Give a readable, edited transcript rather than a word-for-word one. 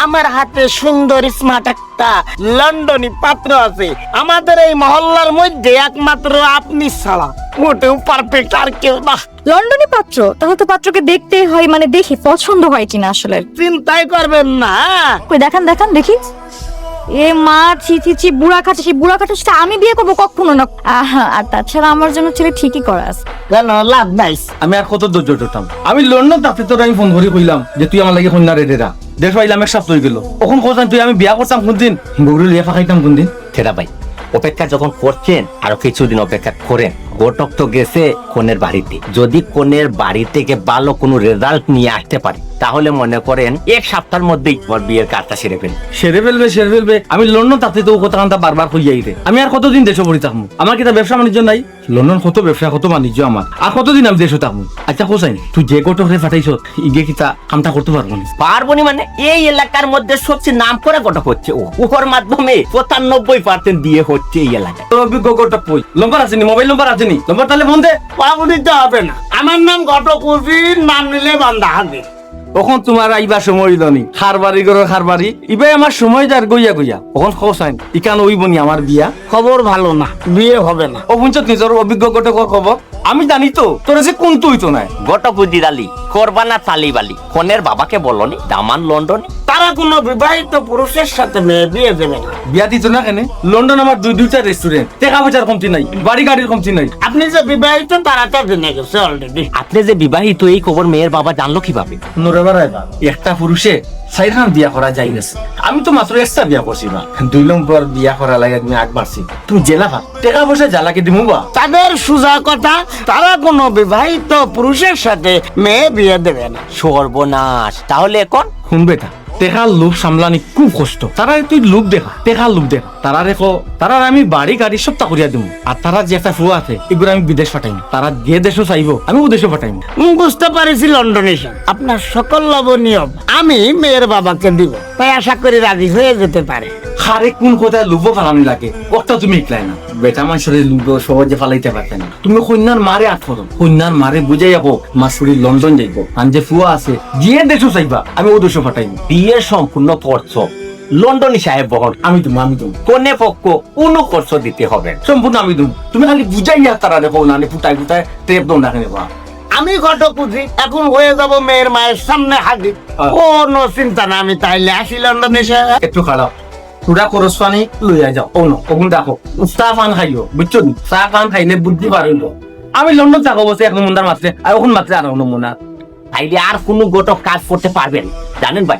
আমার হাতে সুন্দর স্মার্ট একটা লন্ডনী পাত্র আছে। আমাদের এই মহল্লার মধ্যে একমাত্র আপনি ছাড়া মোটেও পারফেক্ট আর কেউ না। লন্ডনী পাত্র? তাহলে তো পাত্রকে দেখতেই হয়, মানে দেখি পছন্দ হয় কিনা আসলে। চিন্তাই করবেন না। কই দেখান দেখান দেখি। এ মা, ছি ছি ছি, বুড়া খাটা, সেই বুড়া খাটা সাথে আমি বিয়ে করবো কখনো না। আর তাছাড়া আমার জন্য ছেলে ঠিকই করা আছে। কেন লাভ নাই? আমি আর কত ধৈর্য ধরতাম। আমি লন্ডন তাতে তোর আমি ফোন করে কইলাম যে তুই আমার লাগে কন্যা রেডেরা দেশ পাইলাম, এক সপ্তাহ গেল। কখন কোথায় তুই আমি বিয়া করতাম কোনদিন, গরু লিয়ে ফাঁকাইতাম কোনদিন। ঠেরা ভাই, অপেক্ষা যখন করছেন আরো কিছুদিন অপেক্ষা করেন। ঘটক তো গেছে কনের বাড়িতে, যদি কনের বাড়ি থেকে ভালো কোনো রেজাল্ট নিয়ে আসতে পারে তাহলে মনে করেন এক সপ্তাহের মধ্যেই তোমার বিয়ের কাজটা সেরে ফেলবে। সেরে ফেলবে। আমি লন্ডন তাতে তো কথা কান্তা বারবার কইয়াই রে। আমি আর কতদিন দেশে পড়ি থাকবো? আমার কিনা ব্যবসা বাণিজ্য নাই? লন্ডন কত ব্যবসা কত বাণিজ্য আমার, আর কতদিন আমি দেশে থাকবো? আচ্ছা কোসাই তুই যে ঘটক রে ফাটাইছ ইগে কিতা কামটা করতে পারবো না? পারবনি মানে এই এলাকার মধ্যে সবচেয়ে নাম করে ঘটক হচ্ছে ও। ওর মাধ্যমে 95% বিয়ে হচ্ছে এই এলাকায়। তোর অভিজ্ঞ ঘটক কই? নম্বর আছে নি? মোবাইল নম্বর আছে নি? নম্বর তাহলে ফোন দে। বাবু দিতে হবে না, আমার নাম ঘটক উজির, নাম নিলে বান্দা হাজির। তখন তোমার আইবা সময় দনি খারবারি করো খারবারি ইবাই আমার সময় যার গইয়া তখন খোসাইন ইকান ওইবনি আমার বিয়া। খবর ভালো না, বিয়ে হবে না। ও বুঝছত নিজের অভিজ্ঞ ঘটকর খবর আমি জানি তো, তোর যে কোন তুই তো নাই। ঘটক উজির আলী করবানা তালিবালি কনের বাবাকে বলনি দামান লন্ডনে তারা কোনো বিবাহিত পুরুষের সাথে মেয়ে বিয়ে দেবে না। বিয়া দিত না কেন? লন্ডন আমার দুইটা রেস্টুরেন্ট, টাকা পয়সার কমতি নাই, বাড়ি গাড়ির কমতি নাই। আপনি যে বিবাহিত তারা তো জেনে গেছে অলরেডি। আপনি যে বিবাহিত এই খবর মেয়ের বাবা জানলো কিভাবে? নুরে বাড়াইবা একটা পুরুষে সাইরান বিয়া করা যাই গেছে। আমি তো মাত্র একটা বিয়া করছি না, 2 নম্বর বিয়া করা লাগে তুমি 8 মারছি। তুমি জেলা ভা টাকা পয়সা জ্বালাকে দিমু বা? তাদের সুজা কথা, তারা কোনো বিবাহিত পুরুষের সাথে মেয়ে বিয়ে দেবে না। সর্বনাশ, তাহলে এখন শুনবে তা টেকার লোভ সামলানি খুব কষ্ট। তারা তুই লোভ দেখা, টেকার লোভ দেখা। তারা রেখো তারা আমি বাড়ি গাড়ি সব তা করিয়া দিমু। আর তারা যে একটা ফুয়া আছে এগুলো আমি বিদেশ পাঠাইম। তারা যে দেশও চাইবো আমি ও দেশও পাঠাইম। বুঝতে পারেছি লন্ডনেশন আপনার সকল লবণীয় আমি মেয়ের বাবাকে দিব, তাই আশা করি রাজি হয়ে যেতে পারে। খারে কোন কোথায় লোভ ফালানি লাগে ওটা তুমি ইকলাই না। বেটা মানুষের লোভ সহজে ফালাইতে পারতে না। তুমি কন্যার মারে আটফো, কন্যার মারে বুঝাই যাবো মাসুরি লন্ডন যাইবো। আর যে ফুয়া আছে যে দেশও চাইবা আমি ও দেশও পাঠাইম। বিয়ের সম্পূর্ণ খরচ লন্ডনী সাহেব বহন। আমি তুমি কনে পক্ষ কোনো খরচ দিতে হবে না। সম্পূর্ণ আমি তুমি খালি বুঝাইয়া তারা দেখো না ফুটাই ফুটাই টেপ দো না কেন। আমি ঘটক উজির এখন হয়ে যাব মেয়ের মায়ের সামনে হাজির। কোনো চিন্তা না, আমি তাইলে আসি লন্ডনে। একটু খারাপ পুরা খরচ পানি লইয়া যাও। ও নকুন দেখো চা পান খাইও বুঝছো, চা পান খাইলে বুদ্ধি পারিল। আমি লন্ডন থাকো বসে এক নমুনার মাত্রে আর ওখান মাত্রে আর নমুনা। তাইলে আর কোনো গোটক কাজ করতে পারবেন জানেন ভাই?